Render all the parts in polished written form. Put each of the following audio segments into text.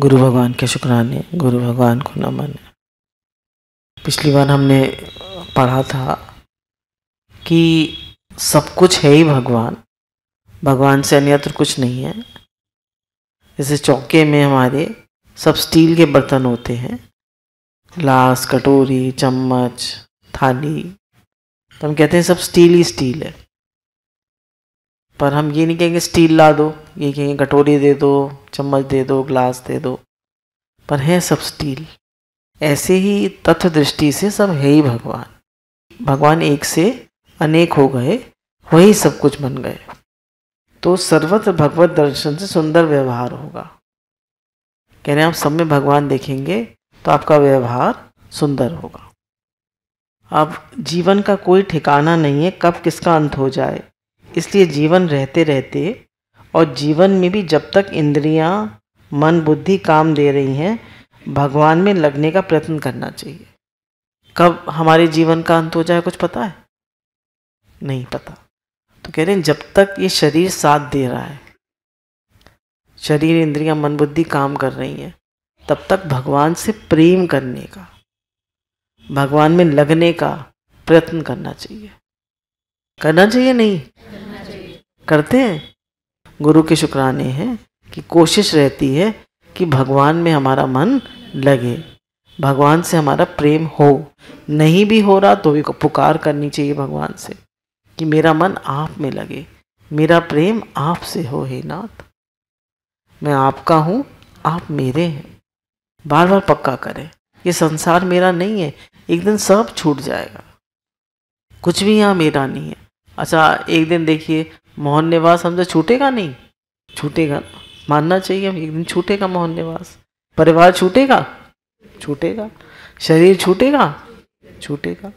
गुरु भगवान के शुक्राने, गुरु भगवान को नमन। पिछली बार हमने पढ़ा था कि सब कुछ है ही भगवान, भगवान से अन्यत्र कुछ नहीं है। जैसे चौके में हमारे सब स्टील के बर्तन होते हैं, ग्लास, कटोरी, चम्मच, थाली, तो हम कहते हैं सब स्टील ही स्टील है। पर हम ये नहीं कहेंगे स्टील ला दो, ये कहेंगे कटोरी दे दो, चम्मच दे दो, ग्लास दे दो, पर है सब स्टील। ऐसे ही तत्व दृष्टि से सब है ही भगवान। भगवान एक से अनेक हो गए, वही सब कुछ बन गए। तो सर्वत्र भगवत दर्शन से सुंदर व्यवहार होगा। कह रहे हैं आप सब में भगवान देखेंगे तो आपका व्यवहार सुंदर होगा। अब जीवन का कोई ठिकाना नहीं है कब किसका अंत हो जाए, इसलिए जीवन रहते रहते और जीवन में भी जब तक इंद्रियां, मन, बुद्धि काम दे रही हैं, भगवान में लगने का प्रयत्न करना चाहिए। कब हमारे जीवन का अंत हो जाए कुछ पता है? नहीं पता। तो कह रहे हैं जब तक ये शरीर साथ दे रहा है, शरीर, इंद्रियां, मन, बुद्धि काम कर रही हैं, तब तक भगवान से प्रेम करने का, भगवान में लगने का प्रयत्न करना चाहिए। करना चाहिए नहीं? करते हैं। गुरु के शुक्राने हैं कि कोशिश रहती है कि भगवान में हमारा मन लगे, भगवान से हमारा प्रेम हो। नहीं भी हो रहा तो भी पुकार करनी चाहिए भगवान से कि मेरा मन आप में लगे, मेरा प्रेम आप से हो। हे नाथ, मैं आपका हूँ, आप मेरे हैं। बार बार पक्का करें, ये संसार मेरा नहीं है, एक दिन सब छूट जाएगा, कुछ भी यहाँ मेरा नहीं है। अच्छा, एक दिन देखिए मोहन निवास हमसे छूटेगा नहीं? छूटेगा, मानना चाहिए, एक दिन छूटेगा मोहन निवास। परिवार छूटेगा? छूटेगा। शरीर छूटेगा? छूटेगा।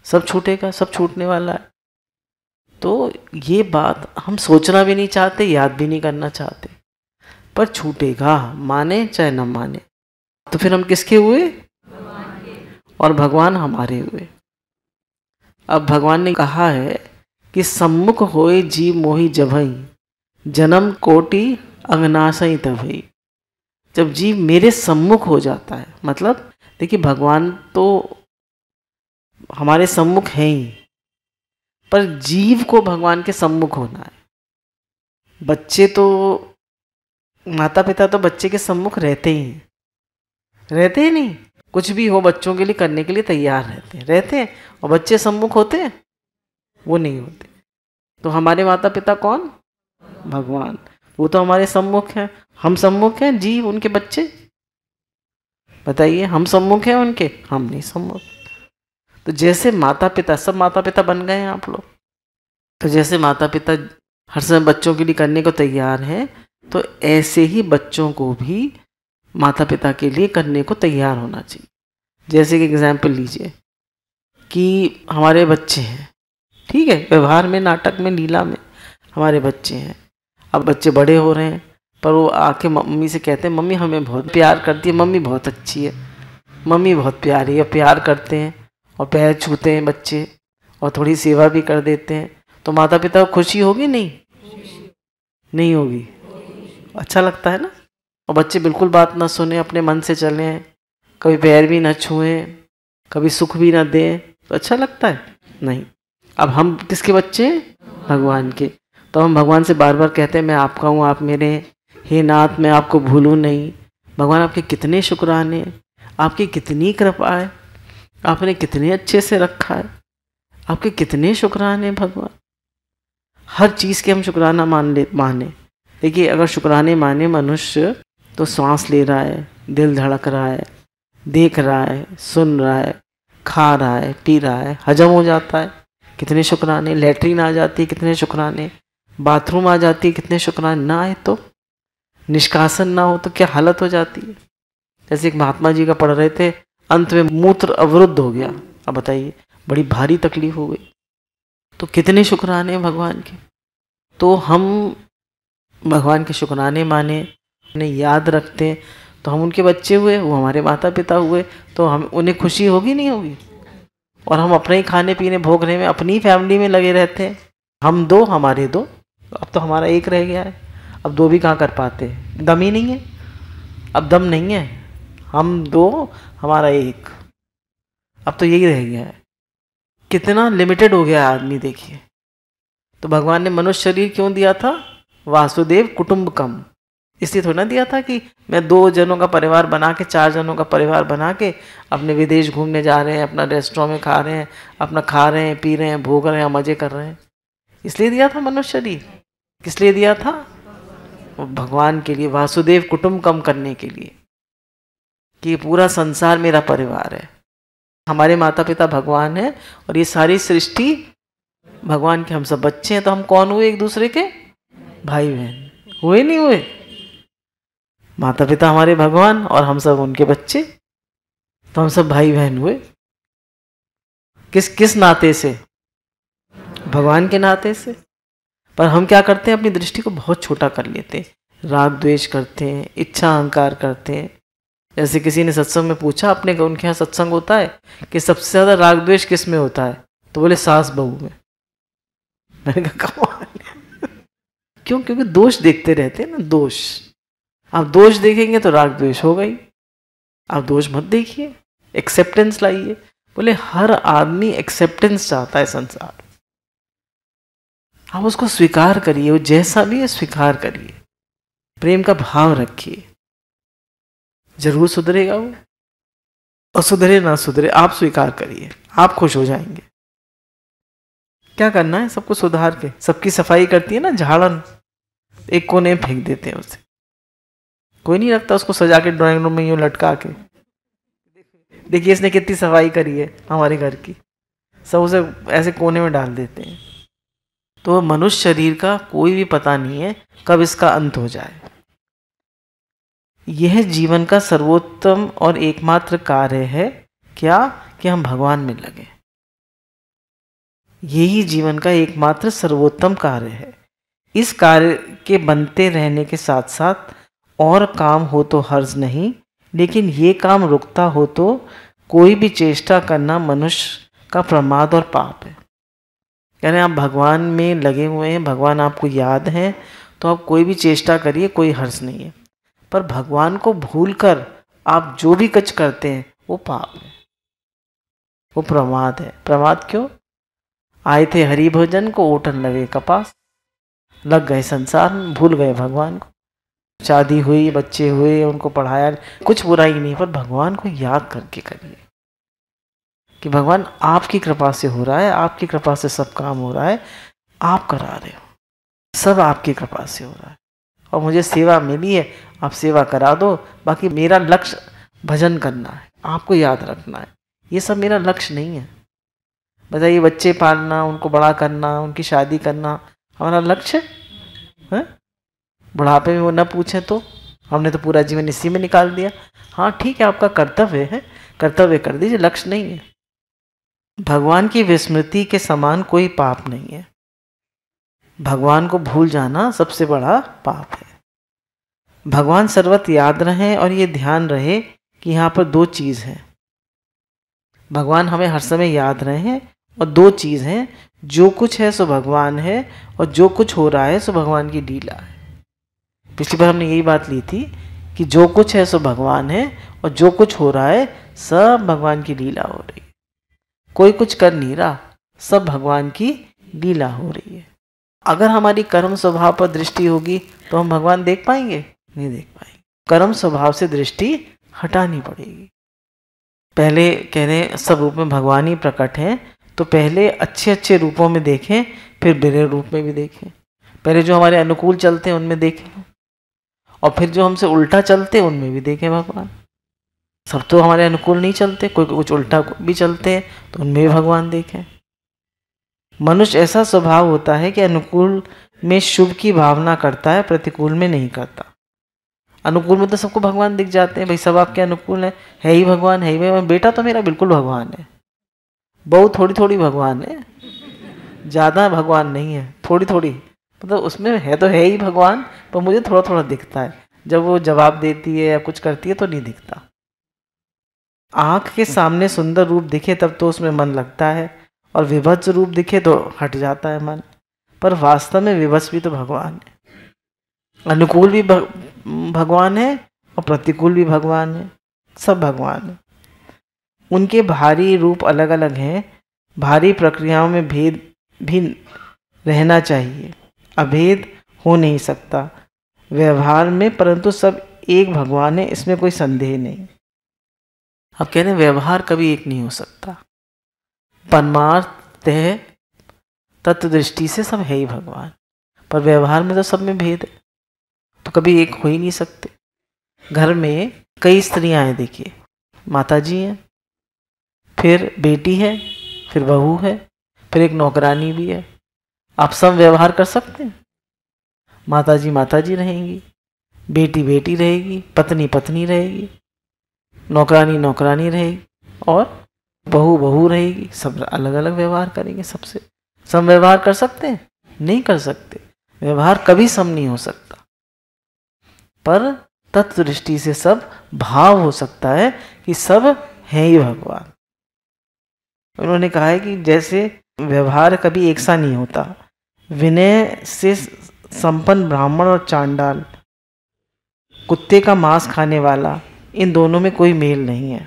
सब छूटेगा, सब छूटने वाला है। तो ये बात हम सोचना भी नहीं चाहते, याद भी नहीं करना चाहते, पर छूटेगा, माने चाहे न माने। तो फिर हम किसके हुए? और भगवान हमारे हुए। अब भगवान ने कहा है कि सम्मुख होए जीव मोहि जभई, जन्म कोटि अगनाशई तभई। जब जीव मेरे सम्मुख हो जाता है, मतलब देखिए भगवान तो हमारे सम्मुख है ही, पर जीव को भगवान के सम्मुख होना है। बच्चे तो, माता पिता तो बच्चे के सम्मुख रहते ही हैं, रहते ही नहीं, कुछ भी हो बच्चों के लिए करने के लिए तैयार रहते हैं। और बच्चे सम्मुख होते हैं? वो नहीं होते। तो हमारे माता पिता कौन? भगवान। वो तो हमारे सम्मुख हैं। हम सम्मुख हैं जीव, उनके बच्चे? बताइए, हम सम्मुख हैं उनके? हम नहीं सम्मुख। तो जैसे माता पिता, सब माता पिता बन गए हैं आप लोग, तो जैसे माता पिता हर समय बच्चों के लिए करने को तैयार हैं, तो ऐसे ही बच्चों को भी माता पिता के लिए करने को तैयार होना चाहिए। जैसे कि एग्जाम्पल लीजिए कि हमारे बच्चे हैं, ठीक है, व्यवहार में, नाटक में, लीला में हमारे बच्चे हैं। अब बच्चे बड़े हो रहे हैं, पर वो आके मम्मी से कहते हैं मम्मी हमें बहुत प्यार करती है, मम्मी बहुत अच्छी है, मम्मी बहुत प्यारी है। प्यार करते हैं और पैर छूते हैं बच्चे और थोड़ी सेवा भी कर देते हैं, तो माता पिता को खुशी होगी? नहीं होगी? अच्छा लगता है ना? और बच्चे बिल्कुल बात ना सुने, अपने मन से चलें, कभी पैर भी ना छुएं, कभी सुख भी ना दें, तो अच्छा लगता है? नहीं। अब हम किसके बच्चे हैं? भगवान के। तो हम भगवान से बार बार कहते हैं मैं आपका हूँ, आप मेरे हैं। हे नाथ, मैं आपको भूलूं नहीं। भगवान आपके कितने शुक्राने, आपकी कितनी कृपा है, आपने कितने अच्छे से रखा है, आपके कितने शुक्राने भगवान। हर चीज़ के हम शुक्राना माने। देखिए, अगर शुक्राने माने मनुष्य, तो सांस ले रहा है, दिल धड़क रहा है, देख रहा है, सुन रहा है, खा रहा है, पी रहा है, हजम हो जाता है, कितने शुक्राने। लैट्रीन आ जाती है, कितने शुक्राने। बाथरूम आ जाती है, कितने शुक्राने। ना आए तो, निष्कासन ना हो तो क्या हालत हो जाती है। जैसे एक महात्मा जी का पढ़ रहे थे, अंत में मूत्र अवरुद्ध हो गया। अब बताइए, बड़ी भारी तकलीफ हो गई। तो कितने शुक्राने भगवान के। तो हम भगवान के शुक्राने माने, उन्हें याद रखते हैं, तो हम उनके बच्चे हुए, वो हमारे माता पिता हुए, तो हम उन्हें खुशी होगी नहीं होगी? और हम अपने ही खाने पीने भोगने में, अपनी फैमिली में लगे रहते हैं। हम दो, हमारे दो, अब तो हमारा एक रह गया है, अब दो भी कहाँ कर पाते हैं, दम ही नहीं है। अब दम नहीं है, हम दो हमारा एक, अब तो यही रह गया है। कितना लिमिटेड हो गया आदमी देखिए। तो भगवान ने मनुष्य शरीर क्यों दिया था? वासुदेव कुटुंबकम, इसलिए थोड़ा ना दिया था कि मैं 2 जनों का परिवार बना के, 4 जनों का परिवार बना के अपने विदेश घूमने जा रहे हैं, अपना रेस्टोरेंट में खा रहे हैं, अपना खा रहे हैं, पी रहे हैं, भोग रहे हैं, मजे कर रहे हैं। इसलिए दिया था मनुष्य शरीर। किस लिए दिया था? वो भगवान के लिए, वासुदेव कुटुंबकम करने के लिए, कि ये पूरा संसार मेरा परिवार है। हमारे माता पिता भगवान है और ये सारी सृष्टि भगवान के, हम सब बच्चे हैं। तो हम कौन हुए? एक दूसरे के भाई बहन हुए, नहीं हुए? माता पिता हमारे भगवान और हम सब उनके बच्चे, तो हम सब भाई बहन हुए। किस नाते से? भगवान के नाते से। पर हम क्या करते हैं? अपनी दृष्टि को बहुत छोटा कर लेते हैं, राग द्वेष करते हैं, इच्छा अहंकार करते हैं। जैसे किसी ने सत्संग में पूछा, अपने उनके यहाँ सत्संग होता है कि सबसे ज्यादा राग द्वेष किस में होता है? तो बोले सास बहू में। मैंने कहा कमाल है। क्यों? क्योंकि दोष देखते रहते हैं ना, दोष। आप दोष देखेंगे तो राग द्वेष हो गई। आप दोष मत देखिए, एक्सेप्टेंस लाइए। बोले हर आदमी एक्सेप्टेंस चाहता है संसार। आप उसको स्वीकार करिए, वो जैसा भी है स्वीकार करिए, प्रेम का भाव रखिए, जरूर सुधरेगा वो। और सुधरे ना सुधरे आप स्वीकार करिए, आप खुश हो जाएंगे। क्या करना है? सबको सुधार के, सबकी सफाई करती है ना झाड़न, एक कोने में फेंक देते हैं उसे, कोई नहीं रखता उसको सजा के ड्राइंग रूम में यूं लटका के। देखिए इसने कितनी सफाई करी है हमारे घर की, सब उसे ऐसे कोने में डाल देते हैं। तो मनुष्य शरीर का कोई भी पता नहीं है कब इसका अंत हो जाए। यह जीवन का सर्वोत्तम और एकमात्र कार्य है। क्या? कि हम भगवान में लगे। यही जीवन का एकमात्र सर्वोत्तम कार्य है। इस कार्य के बनते रहने के साथ साथ और काम हो तो हर्ज नहीं, लेकिन ये काम रुकता हो तो कोई भी चेष्टा करना मनुष्य का प्रमाद और पाप है। यानी आप भगवान में लगे हुए हैं, भगवान आपको याद है, तो आप कोई भी चेष्टा करिए, कोई हर्ज नहीं है। पर भगवान को भूलकर आप जो भी कुछ करते हैं वो पाप है, वो प्रमाद है। प्रमाद क्यों? आए थे हरि भोजन को, ओटन लगे कपास, लग गए संसार में, भूल गए भगवान को। शादी हुई, बच्चे हुए, उनको पढ़ाया, कुछ बुराई नहीं, पर भगवान को याद करके करिए कि भगवान आपकी कृपा से हो रहा है, आपकी कृपा से सब काम हो रहा है, आप करा रहे हो, सब आपकी कृपा से हो रहा है। और मुझे सेवा मिली है, आप सेवा करा दो, बाकी मेरा लक्ष्य भजन करना है, आपको याद रखना है, ये सब मेरा लक्ष्य नहीं है। बताइए, बच्चे पालना, उनको बड़ा करना, उनकी शादी करना हमारा लक्ष्य है? बुढ़ापे में वो न पूछे तो हमने तो पूरा जीवन इसी में निकाल दिया। हाँ ठीक है, आपका कर्तव्य है, कर्तव्य कर दीजिए, लक्ष्य नहीं है। भगवान की विस्मृति के समान कोई पाप नहीं है। भगवान को भूल जाना सबसे बड़ा पाप है। भगवान सर्वत्र याद रहे और ये ध्यान रहे कि यहाँ पर 2 चीज़ हैं। भगवान हमें हर समय याद रहे और 2 चीज़ हैं, जो कुछ है सो भगवान है और जो कुछ हो रहा है सो भगवान की लीला है। पिछली बार हमने यही बात ली थी कि जो कुछ है सो भगवान है और जो कुछ हो रहा है सब भगवान की लीला हो रही है। कोई कुछ कर नहीं रहा, सब भगवान की लीला हो रही है। अगर हमारी कर्म स्वभाव पर दृष्टि होगी तो हम भगवान देख पाएंगे? नहीं देख पाएंगे। कर्म स्वभाव से दृष्टि हटानी पड़ेगी। पहले कह रहे हैं सब रूप में भगवान ही प्रकट हैं, तो पहले अच्छे अच्छे रूपों में देखें, फिर बुरे रूप में भी देखें। पहले जो हमारे अनुकूल चलते हैं उनमें देखें, और फिर जो हमसे उल्टा चलते हैं उनमें भी देखें भगवान। सब तो हमारे अनुकूल नहीं चलते, कोई कुछ उल्टा भी चलते हैं तो उनमें भी भगवान देखें। मनुष्य ऐसा स्वभाव होता है कि अनुकूल में शुभ की भावना करता है, प्रतिकूल में नहीं करता। अनुकूल में तो सबको भगवान दिख जाते हैं, भाई सब आपके अनुकूल है ही भगवान, है ही भगवान। बेटा तो मेरा बिल्कुल भगवान है, बहू थोड़ी थोड़ी भगवान है, ज़्यादा भगवान नहीं है, थोड़ी थोड़ी, मतलब उसमें है तो है ही भगवान, पर मुझे थोड़ा थोड़ा दिखता है। जब वो जवाब देती है या कुछ करती है तो नहीं दिखता। आँख के सामने सुंदर रूप दिखे तब तो उसमें मन लगता है, और विभत्स रूप दिखे तो हट जाता है मन। पर वास्तव में विभत्स भी तो भगवान है, अनुकूल भी भगवान है और प्रतिकूल भी भगवान है, सब भगवान है। उनके भारी रूप अलग अलग हैं। भारी प्रक्रियाओं में भेद भी रहना चाहिए, अभेद हो नहीं सकता व्यवहार में, परंतु सब एक भगवान है, इसमें कोई संदेह नहीं। अब कह रहे हैं व्यवहार कभी एक नहीं हो सकता, परमार्थ है, तत्व दृष्टि से सब है ही भगवान, पर व्यवहार में तो सब में भेद है, तो कभी एक हो ही नहीं सकते। घर में कई स्त्रियां हैं, देखिए माता जी हैं, फिर बेटी है, फिर बहू है, फिर एक नौकरानी भी है। आप सब व्यवहार कर सकते हैं? माता जी रहेंगी, बेटी बेटी रहेगी, पत्नी पत्नी रहेगी, नौकरानी नौकरानी रहेगी, और बहू बहू रहेगी। सब अलग अलग व्यवहार करेंगे सबसे। सब व्यवहार कर सकते हैं? नहीं कर सकते। व्यवहार कभी सम नहीं हो सकता, पर तत्व दृष्टि से सब भाव हो सकता है कि सब है ही भगवान। उन्होंने कहा है कि जैसे व्यवहार कभी एक सा नहीं होता, विनय से संपन्न ब्राह्मण और चांडाल, कुत्ते का मांस खाने वाला, इन दोनों में कोई मेल नहीं है।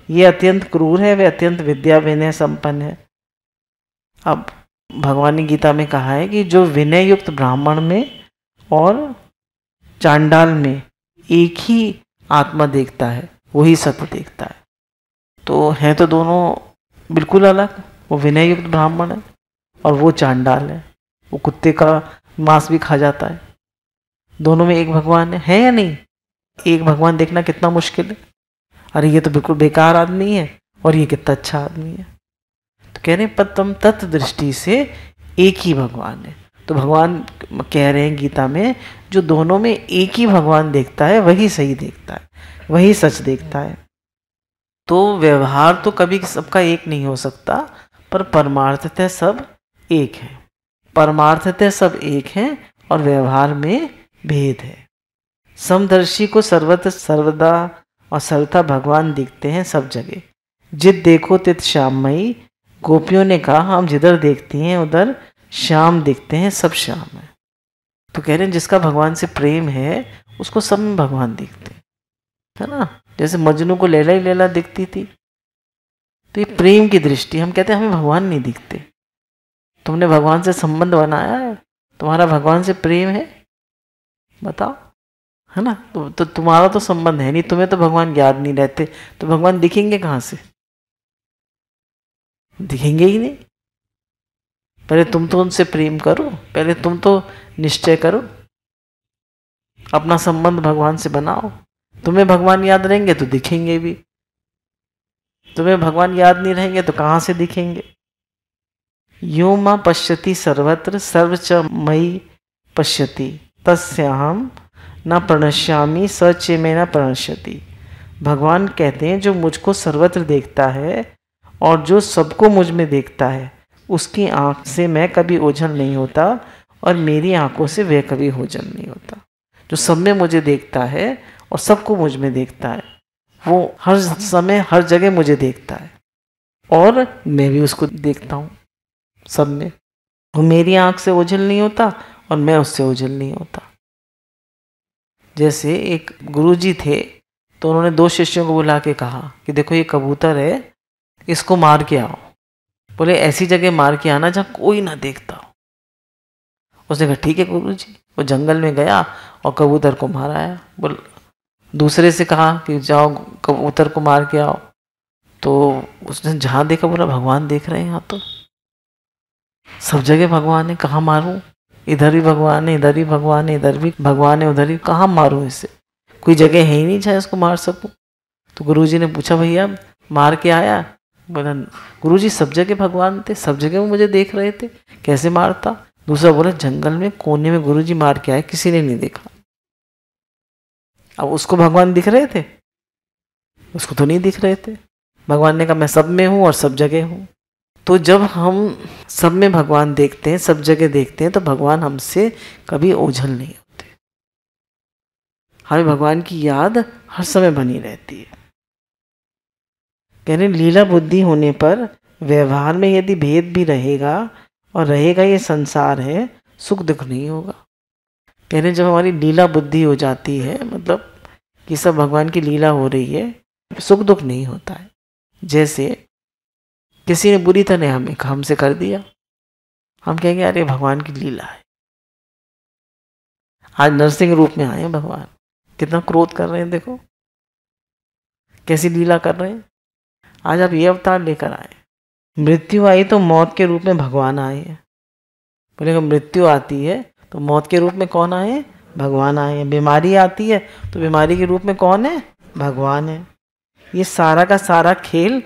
ये अत्यंत क्रूर है, वे अत्यंत विद्या विनय संपन्न है। अब भगवान ने गीता में कहा है कि जो विनय युक्त ब्राह्मण में और चांडाल में एक ही आत्मा देखता है, वही सत्य देखता है। तो हैं तो दोनों बिल्कुल अलग, वो विनय युक्त ब्राह्मण है और वो चांडाल है, वो कुत्ते का मांस भी खा जाता है। दोनों में एक भगवान है या नहीं? एक भगवान देखना कितना मुश्किल है। अरे ये तो बिल्कुल बेकार आदमी है और ये कितना अच्छा आदमी है। तो कह रहे हैं पर तत्व दृष्टि से एक ही भगवान है। तो भगवान कह रहे हैं गीता में, जो दोनों में एक ही भगवान देखता है वही सही देखता है, वही सच देखता है। तो व्यवहार तो कभी सबका एक नहीं हो सकता, पर परमार्थतः सब एक है। परमार्थतः सब एक हैं और व्यवहार में भेद है। समदर्शी को सर्वत्र सर्वदा और सर्वथा भगवान दिखते हैं सब जगह। जित देखो तित श्याममयी, गोपियों ने कहा हम जिधर देखती हैं उधर श्याम दिखते हैं, सब श्याम है। तो कह रहे हैं जिसका भगवान से प्रेम है उसको सब में भगवान दिखते हैं, है ना। जैसे मजनू को लैला ही लैला दिखती थी, तो ये प्रेम की दृष्टि। हम कहते हैं हमें भगवान नहीं दिखते। तुमने भगवान से संबंध बनाया है? तुम्हारा भगवान से प्रेम है? बताओ, है ना। तो तुम्हारा तो संबंध है नहीं, तुम्हें तो भगवान याद नहीं रहते, तो भगवान दिखेंगे कहाँ से? दिखेंगे ही नहीं। पहले तुम तो उनसे प्रेम करो, पहले तुम तो निश्चय करो, अपना संबंध भगवान से बनाओ। तुम्हें भगवान याद रहेंगे तो दिखेंगे भी, तुम्हें भगवान याद नहीं रहेंगे तो कहाँ से दिखेंगे। यो मां पश्यति सर्वत्र सर्वच मयि पश्यति, तस्याहम न प्रणश्यामि स च में न प्रणश्यति। भगवान कहते हैं जो मुझको सर्वत्र देखता है और जो सबको मुझ में देखता है, उसकी आंख से मैं कभी ओझल नहीं होता और मेरी आंखों से वह कभी ओझल नहीं होता। जो सब में मुझे देखता है और सबको मुझ में देखता है, वो हर समय हर जगह मुझे देखता है और मैं भी उसको देखता हूँ सब में। वो मेरी आंख से ओझल नहीं होता और मैं उससे ओझल नहीं होता। जैसे एक गुरुजी थे, तो उन्होंने 2 शिष्यों को बुला के कहा कि देखो ये कबूतर है, इसको मार के आओ। बोले ऐसी जगह मार के आना जहाँ कोई ना देखता हो। उसने कहा ठीक है गुरुजी। वो जंगल में गया और कबूतर को मार आया। बोल दूसरे से कहा कि जाओ कबूतर को मार के आओ, तो उसने जहाँ देखा बोला भगवान देख रहे हैं, यहाँ तो सब जगह भगवान है, कहाँ मारूं? इधर भी भगवान है, इधर भी भगवान है, इधर भी भगवान है, उधर भी, कहाँ मारूं इसे? कोई जगह है ही नहीं जहाँ इसको मार सकूं। तो गुरुजी ने पूछा भैया मार के आया? बोला गुरुजी सब जगह भगवान थे, सब जगह वो मुझे देख रहे थे, कैसे मारता? दूसरा बोला जंगल में कोने में गुरुजी मार के आए, किसी ने नहीं देखा। अब उसको भगवान दिख रहे थे? उसको तो नहीं दिख रहे थे। भगवान ने कहा मैं सब में हूं और सब जगह हूं। तो जब हम सब में भगवान देखते हैं, सब जगह देखते हैं, तो भगवान हमसे कभी ओझल नहीं होते। हमें भगवान की याद हर समय बनी रहती है। कहने लीला बुद्धि होने पर व्यवहार में यदि भेद भी रहेगा और रहेगा ये संसार है, सुख दुख नहीं होगा। कहने जब हमारी लीला बुद्धि हो जाती है, मतलब कि सब भगवान की लीला हो रही है, सुख दुख नहीं होता है। जैसे किसी ने बुरी तरह हमसे कर दिया, हम कहेंगे अरे भगवान की लीला है। आज नरसिंह रूप में आए हैं भगवान, कितना क्रोध कर रहे हैं, देखो कैसी लीला कर रहे हैं। आज आप ये अवतार लेकर आए। मृत्यु आई तो मौत के रूप में भगवान आए हैं। बोलेगा मृत्यु आती है तो मौत के रूप में कौन आए हैं? भगवान आए हैं। बीमारी आती है तो बीमारी के रूप में कौन है? भगवान है। ये सारा का सारा खेल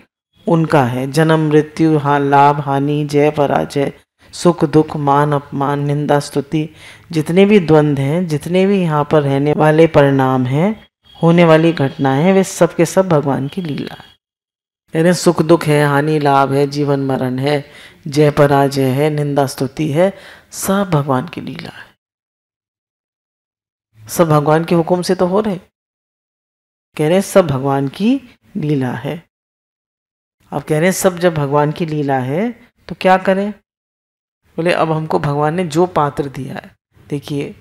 उनका है। जन्म मृत्यु, लाभ हानि, जय पराजय, सुख दुख, मान अपमान, निंदा स्तुति, जितने भी द्वंद्व हैं, जितने भी यहाँ पर रहने वाले परिणाम हैं, होने वाली घटनाएं हैं, वे सब के सब भगवान की लीला है। यानी सुख दुख है, हानि लाभ है, जीवन मरण है, जय पराजय है, निंदा स्तुति है, सब भगवान की लीला है। सब भगवान के हुक्म से तो हो रहे। कह रहे सब भगवान की लीला है। अब कह रहे हैं सब जब भगवान की लीला है तो क्या करें? बोले अब हमको भगवान ने जो पात्र दिया है, देखिए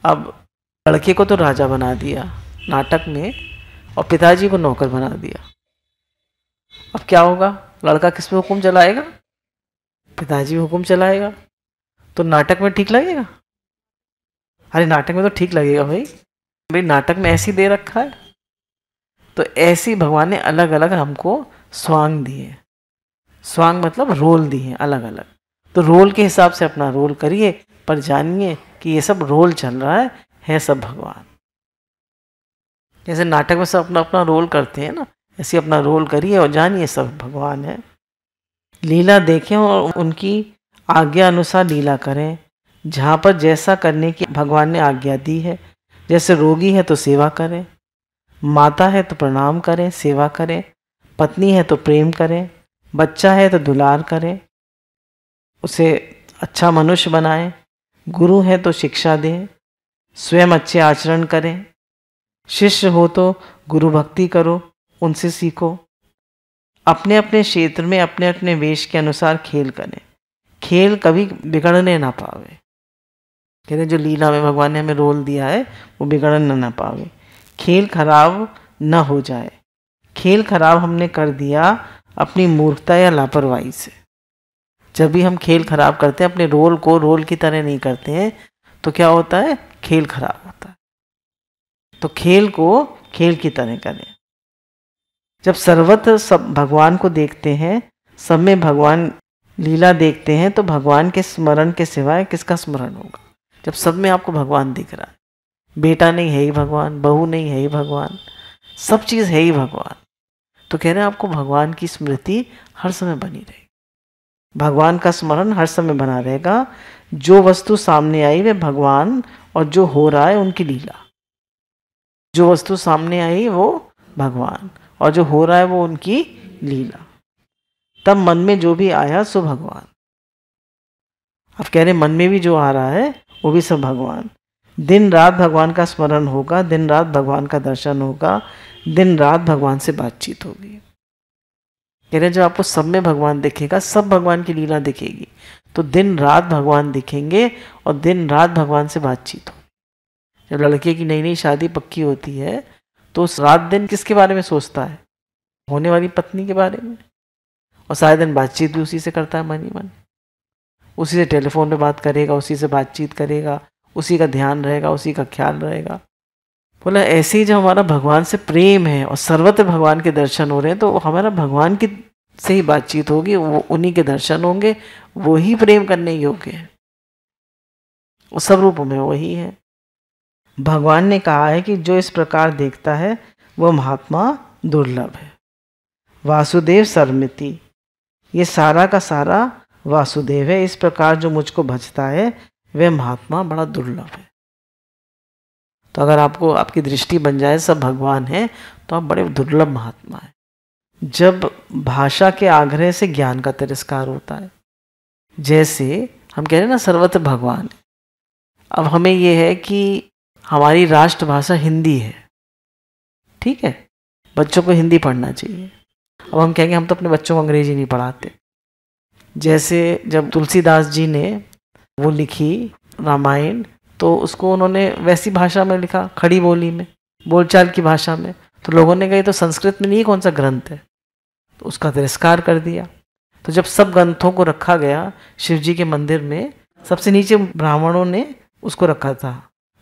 अब लड़के को तो राजा बना दिया नाटक में और पिताजी को नौकर बना दिया। अब क्या होगा? लड़का किस पे हुक्म चलाएगा? पिताजी पे हुक्म चलाएगा। तो नाटक में ठीक लगेगा? अरे नाटक में तो ठीक लगेगा भाई नाटक में ऐसी दे रखा है। तो ऐसी भगवान ने अलग अलग हमको स्वांग दिए। स्वांग मतलब रोल दिए अलग अलग। तो रोल के हिसाब से अपना रोल करिए, पर जानिए कि ये सब रोल चल रहा है सब भगवान। जैसे नाटक में सब अपना अपना रोल करते हैं ना, ऐसे अपना रोल करिए और जानिए सब भगवान है। लीला देखें और उनकी आज्ञा अनुसार लीला करें। जहाँ पर जैसा करने की भगवान ने आज्ञा दी है, जैसे रोगी है तो सेवा करें, माता है तो प्रणाम करें, सेवा करें, पत्नी है तो प्रेम करें, बच्चा है तो दुलार करें, उसे अच्छा मनुष्य बनाएं, गुरु है तो शिक्षा दें, स्वयं अच्छे आचरण करें, शिष्य हो तो गुरु भक्ति करो, उनसे सीखो। अपने अपने क्षेत्र में अपने अपने वेश के अनुसार खेल करें, खेल कभी बिगड़ने ना पावे। कहते जो लीला में भगवान ने हमें रोल दिया है वो बिगड़ने ना पावे, खेल खराब न हो जाए। खेल खराब हमने कर दिया अपनी मूर्खता या लापरवाही से। जब भी हम खेल खराब करते हैं, अपने रोल को रोल की तरह नहीं करते हैं, तो क्या होता है? खेल खराब होता है। तो खेल को खेल की तरह करें। जब सर्वत्र सब भगवान को देखते हैं, सब में भगवान लीला देखते हैं, तो भगवान के स्मरण के सिवाय किसका स्मरण होगा? जब सब में आपको भगवान दिख रहा है, बेटा नहीं है ही भगवान, बहू नहीं है ही भगवान, सब चीज़ है ही भगवान, तो कह रहे हैं आपको भगवान की स्मृति हर समय बनी रहेगी, भगवान का स्मरण हर समय बना रहेगा। जो वस्तु सामने आई वे भगवान, और जो हो रहा है उनकी लीला। जो वस्तु सामने आई वो भगवान, और जो हो रहा है वो उनकी लीला। तब मन में जो भी आया सो भगवान। अब कह रहे मन में भी जो आ रहा है वो भी सब भगवान। दिन रात भगवान का स्मरण होगा, दिन रात भगवान का दर्शन होगा, दिन रात भगवान से बातचीत होगी। कह रहे जब आपको सब में भगवान दिखेगा, सब भगवान की लीला दिखेगी, तो दिन रात भगवान दिखेंगे और दिन रात भगवान से बातचीत हो। जब लड़के की नई नई शादी पक्की होती है तो उस रात दिन किसके बारे में सोचता है? होने वाली पत्नी के बारे में। और सारे दिन बातचीत भी उसी से करता है, मन ही मन उसी से टेलीफोन पे बात करेगा, उसी से बातचीत करेगा, उसी का ध्यान रहेगा, उसी का ख्याल रहेगा। बोला ऐसे ही जब हमारा भगवान से प्रेम है और सर्वत्र भगवान के दर्शन हो रहे हैं, तो हमारा भगवान की से ही बातचीत होगी, वो उन्हीं के दर्शन होंगे, वो ही प्रेम करने योग्य है, वो सब रूपों में वही है। भगवान ने कहा है कि जो इस प्रकार देखता है वह महात्मा दुर्लभ है। वासुदेव सर्वमिति, ये सारा का सारा वासुदेव है। इस प्रकार जो मुझको भजता है वह महात्मा बड़ा दुर्लभ है। तो अगर आपको आपकी दृष्टि बन जाए सब भगवान है, तो आप बड़े दुर्लभ महात्मा है। जब भाषा के आग्रह से ज्ञान का तिरस्कार होता है, जैसे हम कह रहे हैं ना सर्वत्र भगवान है। अब हमें यह है कि हमारी राष्ट्रभाषा हिंदी है, ठीक है, बच्चों को हिंदी पढ़ना चाहिए। अब हम कहेंगे हम तो अपने बच्चों को अंग्रेजी नहीं पढ़ाते। जैसे जब तुलसीदास जी ने वो लिखी रामायण, तो उसको उन्होंने वैसी भाषा में लिखा, खड़ी बोली में, बोलचाल की भाषा में। तो लोगों ने कहा ये तो संस्कृत में नहीं, कौन सा ग्रंथ है, तो उसका तिरस्कार कर दिया। तो जब सब ग्रंथों को रखा गया शिव जी के मंदिर में, सबसे नीचे ब्राह्मणों ने उसको रखा था,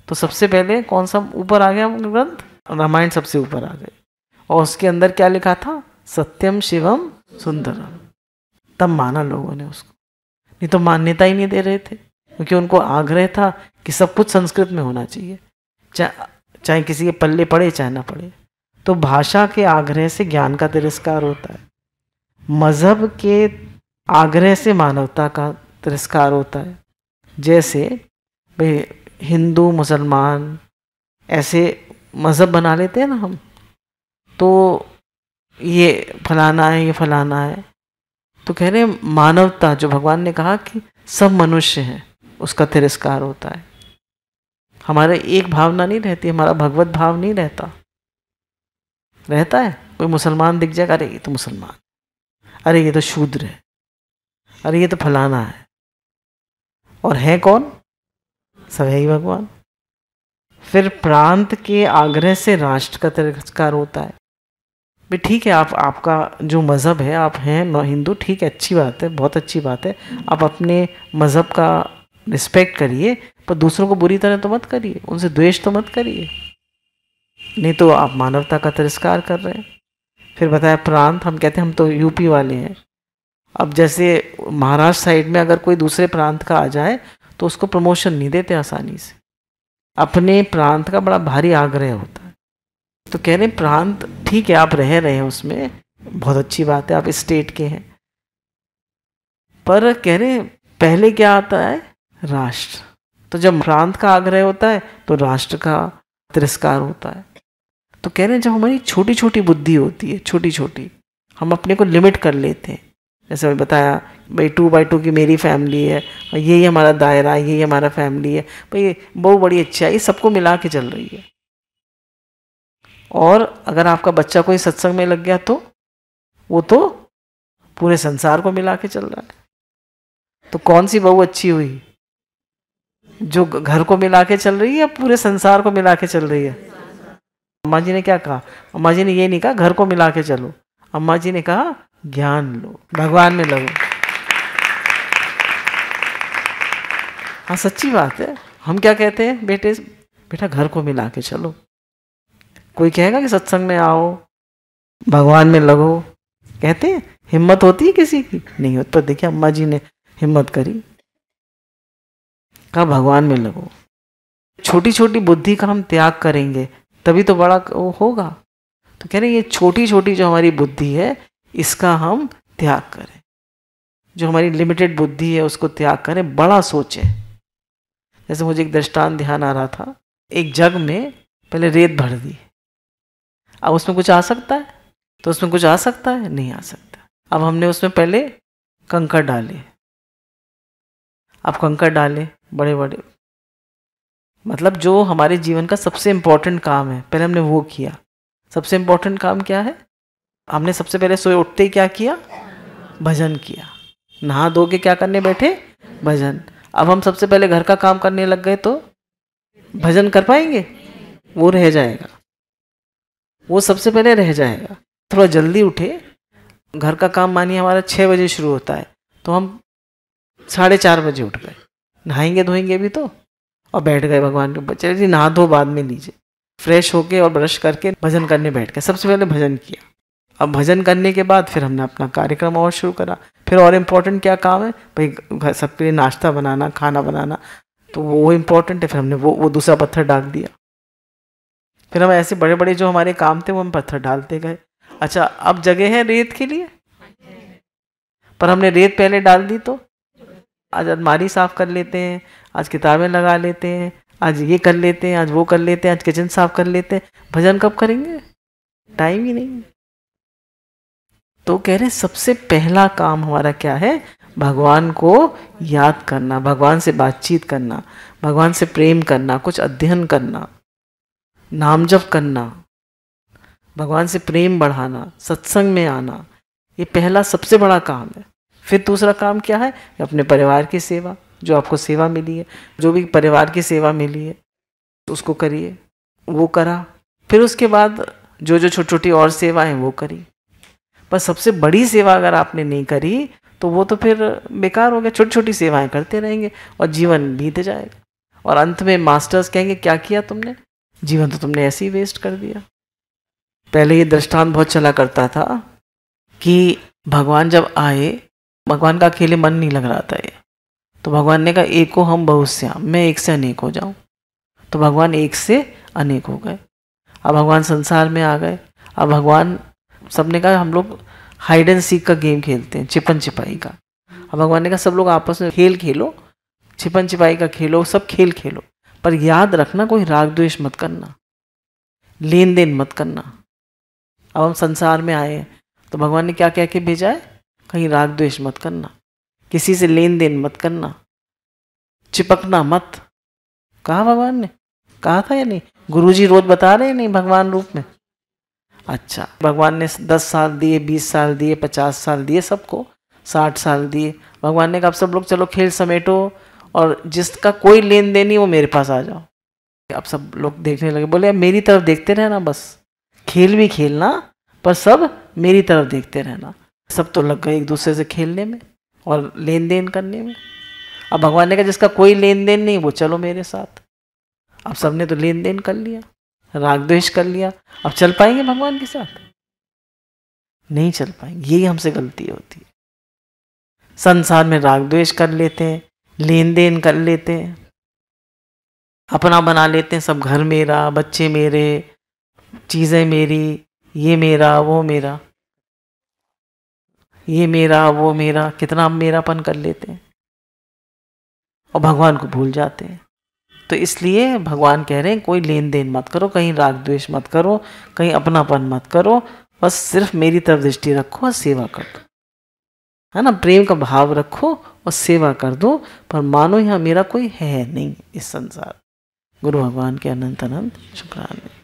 तो सबसे पहले कौन सा ऊपर आ गया ग्रंथ? रामायण सबसे ऊपर आ गए। और उसके अंदर क्या लिखा था? सत्यम शिवम सुंदरम। तब माना लोगों ने उसको, नहीं तो मान्यता ही नहीं दे रहे थे, क्योंकि उनको आग्रह था कि सब कुछ संस्कृत में होना चाहिए, चाहे किसी के पल्ले पड़े चाहे ना पड़े। तो भाषा के आग्रह से ज्ञान का तिरस्कार होता है, मजहब के आग्रह से मानवता का तिरस्कार होता है। जैसे भाई हिंदू मुसलमान ऐसे मजहब बना लेते हैं ना हम, तो ये फलाना है, ये फलाना है। तो कह रहे हैं मानवता, जो भगवान ने कहा कि सब मनुष्य हैं, उसका तिरस्कार होता है। हमारे एक भावना नहीं रहती, हमारा भगवत भाव नहीं रहता। रहता है कोई मुसलमान दिख जाएगा, अरे ये तो मुसलमान, अरे ये तो शूद्र है, अरे ये तो फलाना है, और है कौन? सब है ही भगवान। फिर प्रांत के आग्रह से राष्ट्र का तिरस्कार होता है। भाई ठीक है, आपका जो मज़हब है, आप हैं हिंदू, ठीक है, अच्छी बात है, बहुत अच्छी बात है, आप अपने मज़हब का रिस्पेक्ट करिए, पर दूसरों को बुरी तरह तो मत करिए, उनसे द्वेष तो मत करिए, नहीं तो आप मानवता का तिरस्कार कर रहे हैं। फिर बताया प्रांत, हम कहते हैं हम तो यूपी वाले हैं। अब जैसे महाराष्ट्र साइड में अगर कोई दूसरे प्रांत का आ जाए तो उसको प्रमोशन नहीं देते आसानी से, अपने प्रांत का बड़ा भारी आग्रह होता है। तो कह रहे हैं प्रांत ठीक है, आप रह रहे हैं उसमें, बहुत अच्छी बात है, आप स्टेट के हैं, पर कह रहे हैं पहले क्या आता है? राष्ट्र। तो जब प्रांत का आग्रह होता है तो राष्ट्र का तिरस्कार होता है। तो कह रहे हैं जब हमारी छोटी छोटी बुद्धि होती है, छोटी छोटी, हम अपने को लिमिट कर लेते हैं। जैसे मैं बताया भाई 2x2 की मेरी फैमिली है, और ये हमारा दायरा है, ये हमारा फैमिली है, भाई बहुत बड़ी अच्छाई सबको मिला के चल रही है। और अगर आपका बच्चा कोई सत्संग में लग गया तो वो तो पूरे संसार को मिला के चल रहा है। तो कौन सी बहू अच्छी हुई? जो घर को मिला के चल रही है या पूरे संसार को मिला के चल रही है? अम्मा जी ने क्या कहा? अम्मा जी ने ये नहीं कहा घर को मिला के चलो, अम्मा जी ने कहा ज्ञान लो, भगवान में लगो। हाँ सच्ची बात है। हम क्या कहते हैं? बेटा घर को मिला के चलो। कोई कहेगा कि सत्संग में आओ, भगवान में लगो, कहते हैं? हिम्मत होती है किसी की? नहीं होती। पर देखिए अम्मा जी ने हिम्मत करी, कहा भगवान में लगो। छोटी छोटी बुद्धि का हम त्याग करेंगे तभी तो बड़ा वो होगा। तो कह रहे ये छोटी छोटी जो हमारी बुद्धि है इसका हम त्याग करें, जो हमारी लिमिटेड बुद्धि है उसको त्याग करें, बड़ा सोचें। जैसे मुझे एक दृष्टांत ध्यान आ रहा था, एक जग में पहले रेत भर दी, अब उसमें कुछ आ सकता है? तो उसमें कुछ आ सकता है? नहीं आ सकता। अब हमने उसमें पहले कंकड़ डाले, अब कंकड़ डाले बड़े बड़े, मतलब जो हमारे जीवन का सबसे इम्पोर्टेंट काम है पहले हमने वो किया। सबसे इम्पोर्टेंट काम क्या है? हमने सबसे पहले सोए उठते ही क्या किया? भजन किया। नहा धो के क्या करने बैठे? भजन। अब हम सबसे पहले घर का काम करने लग गए तो भजन कर पाएंगे? वो रह जाएगा, वो सबसे पहले रह जाएगा। थोड़ा जल्दी उठे, घर का काम मानिए हमारा 6 बजे शुरू होता है, तो हम 4:30 बजे उठ गए, नहाएंगे धोएंगे भी तो, और बैठ गए भगवान के ऊपर। चलिए जी नहा धो बाद में लीजिए, फ्रेश होके और ब्रश करके भजन करने बैठ गए। सबसे पहले भजन किया। अब भजन करने के बाद फिर हमने अपना कार्यक्रम और शुरू करा। फिर और इम्पोर्टेंट क्या काम है भाई? सबके लिए नाश्ता बनाना, खाना बनाना, तो वो इम्पोर्टेंट है। फिर हमने वो दूसरा पत्थर डाल दिया। फिर हम ऐसे बड़े बड़े जो हमारे काम थे वो हम पत्थर डालते गए। अच्छा अब जगह है रेत के लिए, पर हमने रेत पहले डाल दी तो आज अलमारी साफ कर लेते हैं, आज किताबें लगा लेते हैं, आज ये कर लेते हैं, आज वो कर लेते हैं, आज किचन साफ कर लेते हैं। भजन कब करेंगे? टाइम ही नहीं। तो कह रहे सबसे पहला काम हमारा क्या है? भगवान को याद करना, भगवान से बातचीत करना, भगवान से प्रेम करना, कुछ अध्ययन करना, नाम जप करना, भगवान से प्रेम बढ़ाना, सत्संग में आना, ये पहला सबसे बड़ा काम है। फिर दूसरा काम क्या है? अपने परिवार की सेवा, जो आपको सेवा मिली है, जो भी परिवार की सेवा मिली है उसको करिए। वो करा, फिर उसके बाद जो जो छोटी छोटी और सेवाएं वो करी, पर सबसे बड़ी सेवा अगर आपने नहीं करी तो वो तो फिर बेकार हो गया। छोटी छोटी सेवाएं करते रहेंगे और जीवन बीत जाएगा, और अंत में मास्टर्स कहेंगे क्या किया तुमने, जीवन तो तुमने ऐसे ही वेस्ट कर दिया। पहले ये दृष्टांत बहुत चला करता था कि भगवान जब आए, भगवान का अकेले मन नहीं लग रहा था ये, तो भगवान ने कहा एको हम बहुश्याम, मैं एक से अनेक हो जाऊं। तो भगवान एक से अनेक हो गए। अब भगवान संसार में आ गए। अब भगवान, सबने कहा हम लोग हाइड एंड सीक का गेम खेलते हैं, छिपन छिपाई का। अब भगवान ने कहा सब लोग आपस में खेल खेलो, छिपन छिपाई का खेलो, सब खेल खेलो, पर याद रखना कोई राग द्वेष मत करना, लेन देन मत करना। अब हम संसार में आए हैं तो भगवान ने क्या कह के भेजा है, कहीं राग द्वेष मत करना, किसी से लेन देन मत करना, चिपकना मत। कहा भगवान ने, कहा था या नहीं? गुरुजी रोज बता रहे हैं नहीं भगवान रूप में। अच्छा, भगवान ने 10 साल दिए, 20 साल दिए, 50 साल दिए, सबको 60 साल दिए। भगवान ने कहा अब सब लोग चलो खेल समेटो, और जिसका कोई लेन देन नहीं वो मेरे पास आ जाओ। अब सब लोग देखने लगे, बोले मेरी तरफ देखते रहना, बस खेल भी खेलना पर सब मेरी तरफ देखते रहना। सब तो लग गए एक दूसरे से खेलने में और लेन देन करने में। अब भगवान ने कहा जिसका कोई लेन देन नहीं वो चलो मेरे साथ। अब सबने तो लेन देन कर लिया, राग द्वेष कर लिया, अब चल पाएंगे भगवान के साथ? नहीं चल पाएंगे। यही हमसे गलती होती है, संसार में राग द्वेष कर लेते हैं, लेन देन कर लेते हैं, अपना बना लेते हैं सब, घर मेरा, बच्चे मेरे, चीजें मेरी, ये मेरा वो मेरा, ये मेरा वो मेरा, कितना मेरापन कर लेते हैं और भगवान को भूल जाते हैं। तो इसलिए भगवान कह रहे हैं कोई लेन देन मत करो, कहीं राग द्वेष मत करो, कहीं अपनापन मत करो, बस सिर्फ मेरी तरफ दृष्टि रखो और सेवा कर दो, है ना, प्रेम का भाव रखो और सेवा कर दो, पर मानो यहाँ मेरा कोई है नहीं इस संसार। गुरु भगवान के अनंत अनंत शुक्राने।